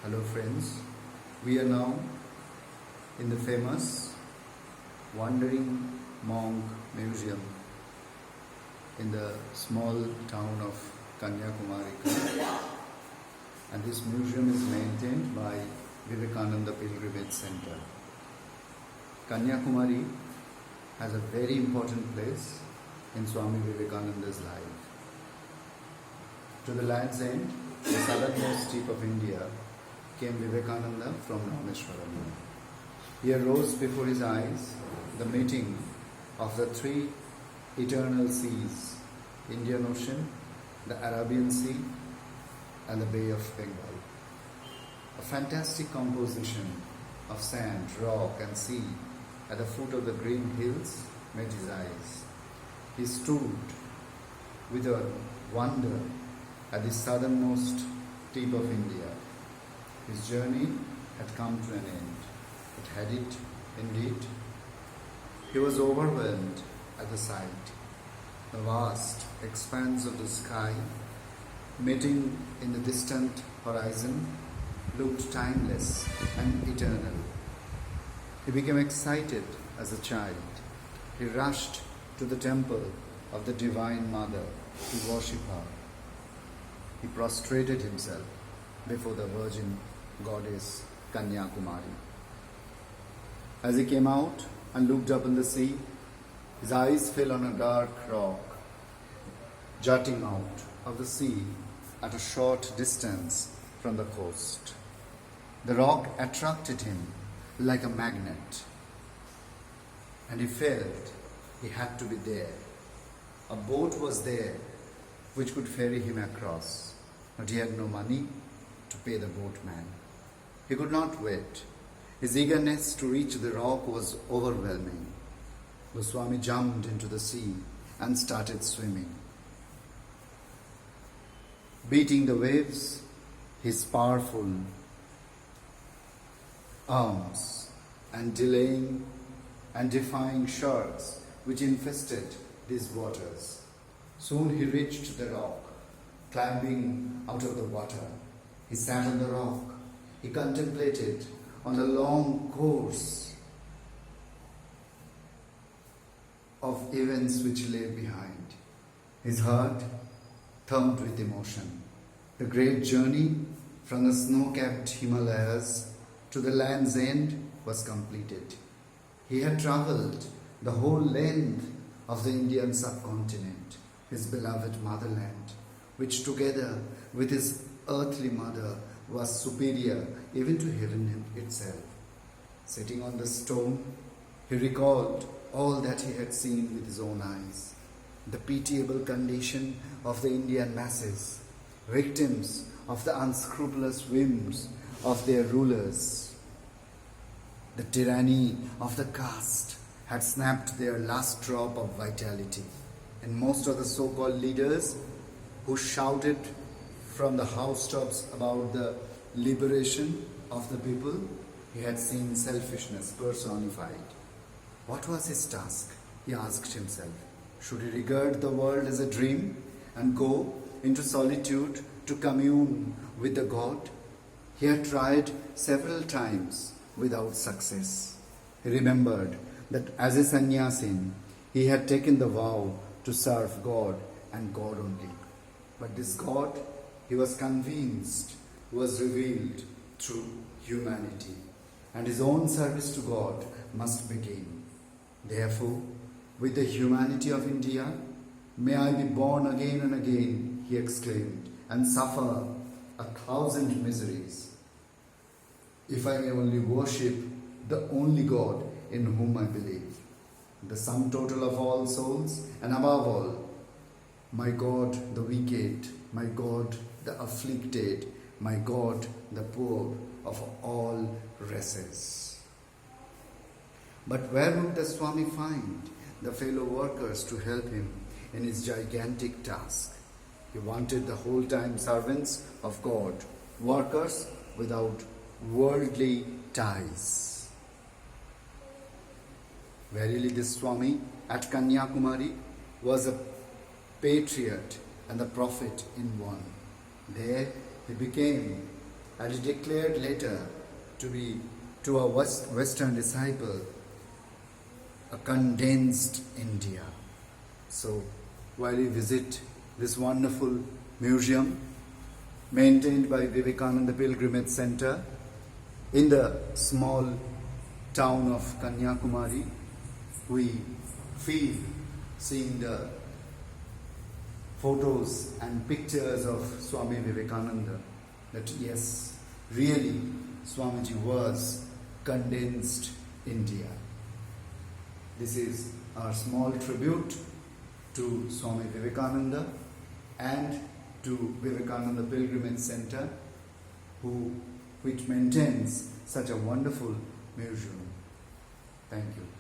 Hello friends, we are now in the famous Wandering Monk Museum in the small town of Kanya, and this museum is maintained by Vivekananda Pilgrimage Center. Kanyakumari has a very important place in Swami Vivekananda's life. To the land's end, the southernmost tip of India, came Vivekananda from Rameswaram. He arose before his eyes the meeting of the three eternal seas, Indian Ocean, the Arabian Sea, and the Bay of Bengal. A fantastic composition of sand, rock, and sea at the foot of the green hills met his eyes. He stood with a wonder at the southernmost tip of India. His journey had come to an end. It had it, indeed. He was overwhelmed at the sight. The vast expanse of the sky, meeting in the distant horizon, looked timeless and eternal. He became excited as a child. He rushed to the temple of the Divine Mother to worship her. He prostrated himself before the Virgin Goddess Kanyakumari. As he came out and looked up in the sea, his eyes fell on a dark rock jutting out of the sea at a short distance from the coast. The rock attracted him like a magnet, and he felt he had to be there. A boat was there which could ferry him across, but he had no money to pay the boatman. He could not wait. His eagerness to reach the rock was overwhelming. The Swami jumped into the sea and started swimming. Beating the waves, his powerful arms and defying sharks which infested these waters. Soon he reached the rock, climbing out of the water. He sat on the rock. He contemplated on the long course of events which lay behind. His heart thumped with emotion. The great journey from the snow-capped Himalayas to the land's end was completed. He had travelled the whole length of the Indian subcontinent, his beloved motherland, which together with his earthly mother was superior even to heaven itself. Sitting on the stone, he recalled all that he had seen with his own eyes. The pitiable condition of the Indian masses, victims of the unscrupulous whims of their rulers. The tyranny of the caste had snapped their last drop of vitality, and most of the so-called leaders who shouted from the housetops about the liberation of the people, he had seen selfishness personified. What was his task? He asked himself. Should he regard the world as a dream and go into solitude to commune with the God? He had tried several times without success. He remembered that as a sannyasin, he had taken the vow to serve God and God only. But this God, he was convinced, was revealed through humanity, and his own service to God must begin. Therefore, with the humanity of India, may I be born again and again, he exclaimed, and suffer 1,000 miseries, if I may only worship the only God in whom I believe, the sum total of all souls, and above all, my God the wicked, my God the afflicted, my God the poor of all races. But where would the Swami find the fellow workers to help him in his gigantic task? He wanted the whole-time servants of God, workers without worldly ties. Verily, this Swami at Kanyakumari was a patriot and a prophet in one. There he became and he declared later to our Western disciple a condensed India. So while we visit this wonderful museum maintained by Vivekananda Pilgrimage Center in the small town of Kanya, we feel seeing the photos and pictures of Swami Vivekananda that yes, really Swamiji was condensed India. This is our small tribute to Swami Vivekananda and to Vivekananda Pilgrimage Center, which maintains such a wonderful museum. Thank you.